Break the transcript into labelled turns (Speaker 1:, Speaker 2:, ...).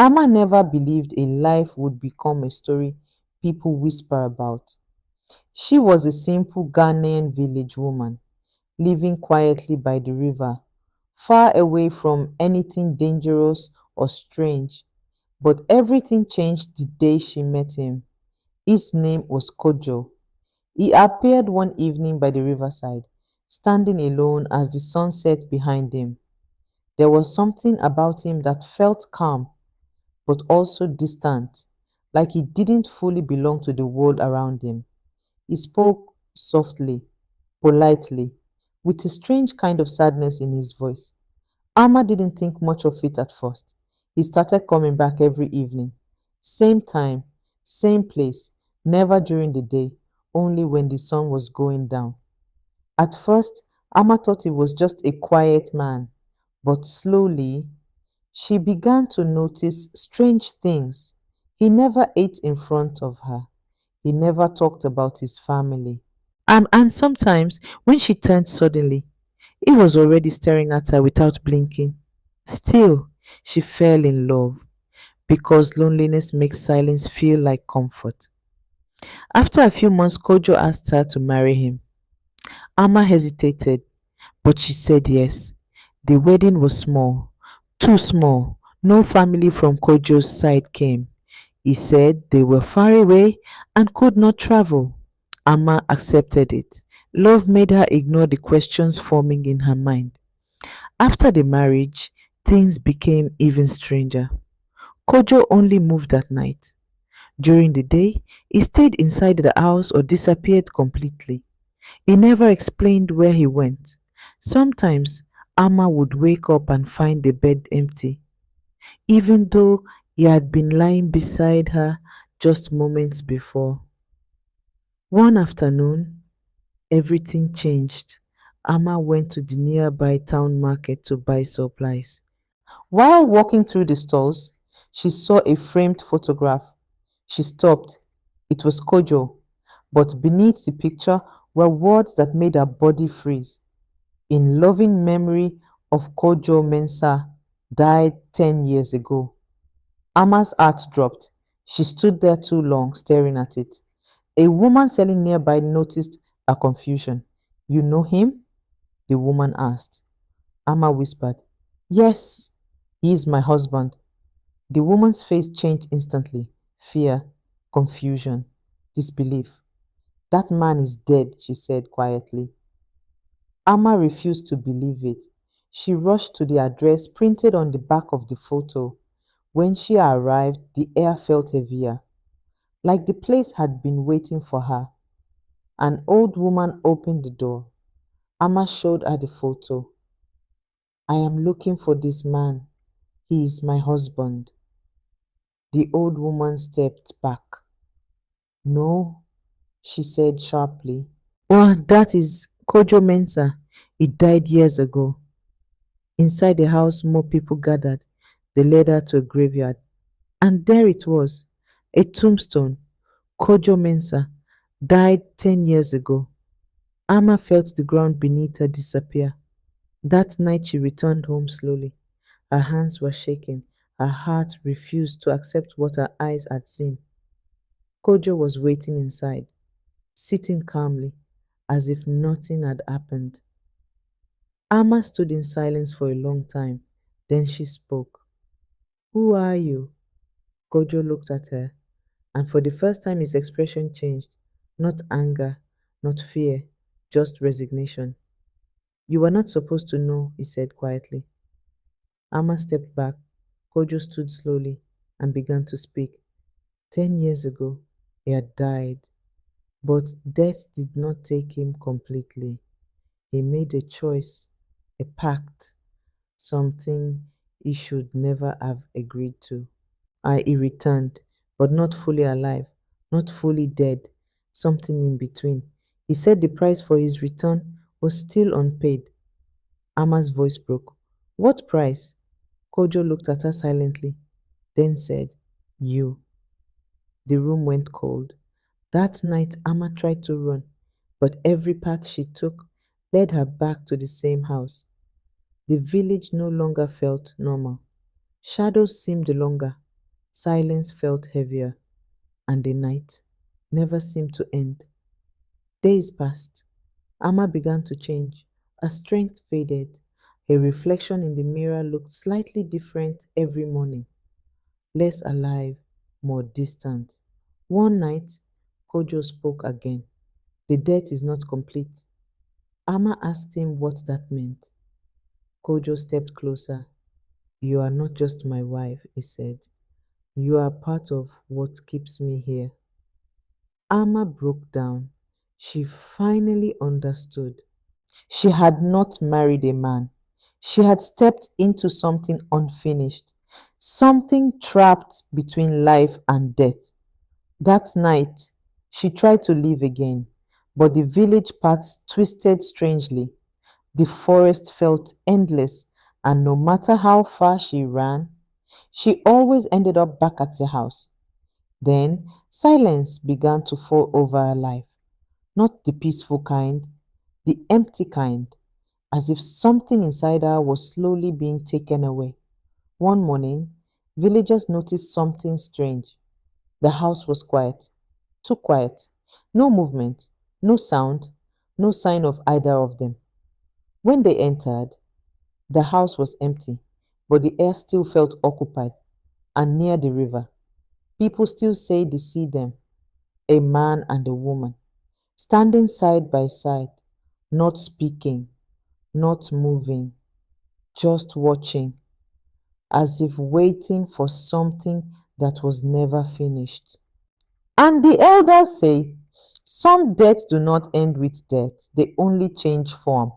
Speaker 1: Amma never believed a life would become a story people whisper about. She was a simple Ghanaian village woman living quietly by the river, far away from anything dangerous or strange. But everything changed the day she met him. His name was Kojo. He appeared one evening by the riverside, standing alone as the sun set behind him. There was something about him that felt calm but also distant, like he didn't fully belong to the world around him. He spoke softly, politely, with a strange kind of sadness in his voice. Alma didn't think much of it at first. He started coming back every evening. Same time, same place, never during the day, only when the sun was going down. At first, Alma thought he was just a quiet man, but slowly she began to notice strange things. He never ate in front of her. He never talked about his family. And sometimes, when she turned suddenly, he was already staring at her without blinking. Still, she fell in love because loneliness makes silence feel like comfort. After a few months, Kojo asked her to marry him. Amma hesitated, but she said yes. The wedding was small, too small. No family from Kojo's side came. He said they were far away and could not travel. Amma accepted it. Love made her ignore the questions forming in her mind. After the marriage, things became even stranger. Kojo only moved at night. During the day, he stayed inside the house or disappeared completely. He never explained where he went. Sometimes, Amma would wake up and find the bed empty, even though he had been lying beside her just moments before. One afternoon, everything changed. Amma went to the nearby town market to buy supplies. While walking through the stalls, she saw a framed photograph. She stopped. It was Kojo, but beneath the picture were words that made her body freeze. In loving memory of Kojo Mensah, died 10 years ago. Amma's heart dropped. She stood there too long, staring at it. A woman selling nearby noticed her confusion. You know him? The woman asked. Amma whispered, Yes, he is my husband. The woman's face changed instantly. Fear, confusion, disbelief. That man is dead, she said quietly. Amma refused to believe it. She rushed to the address printed on the back of the photo. When she arrived, the air felt heavier, like the place had been waiting for her. An old woman opened the door. Amma showed her the photo. I am looking for this man. He is my husband. The old woman stepped back. No, she said sharply. Well, that is Kojo Mensah. He died years ago. Inside the house, more people gathered. They led her to a graveyard. And there it was, a tombstone. Kojo Mensah died 10 years ago. Amma felt the ground beneath her disappear. That night she returned home slowly. Her hands were shaking. Her heart refused to accept what her eyes had seen. Kojo was waiting inside, sitting calmly, as if nothing had happened. Amma stood in silence for a long time. Then she spoke. Who are you? Kojo looked at her, and for the first time his expression changed. Not anger, not fear, just resignation. You were not supposed to know, he said quietly. Amma stepped back. Kojo stood slowly and began to speak. 10 years ago, he had died, but death did not take him completely. He made a choice, a pact, something he should never have agreed to. He returned, but not fully alive, not fully dead, something in between. He said the price for his return was still unpaid. Amma's voice broke. What price? Kojo looked at her silently, then said, You. The room went cold. That night, Amma tried to run, but every path she took led her back to the same house. The village no longer felt normal. Shadows seemed longer. Silence felt heavier, and the night never seemed to end. Days passed. Amma began to change. Her strength faded. Her reflection in the mirror looked slightly different every morning, less alive, more distant. One night, Kojo spoke again. The debt is not complete. Amma asked him what that meant. Kojo stepped closer. You are not just my wife, he said. You are part of what keeps me here. Amma broke down. She finally understood. She had not married a man. She had stepped into something unfinished, something trapped between life and death. That night, she tried to leave again, but the village paths twisted strangely. The forest felt endless, and no matter how far she ran, she always ended up back at the house. Then silence began to fall over her life, not the peaceful kind, the empty kind, as if something inside her was slowly being taken away. One morning, villagers noticed something strange. The house was quiet, too quiet. No movement, no sound, no sign of either of them. When they entered, the house was empty, but the air still felt occupied and near the river. People still say they see them, a man and a woman, standing side by side, not speaking, not moving, just watching, as if waiting for something that was never finished. And the elders say, some deaths do not end with death, they only change form.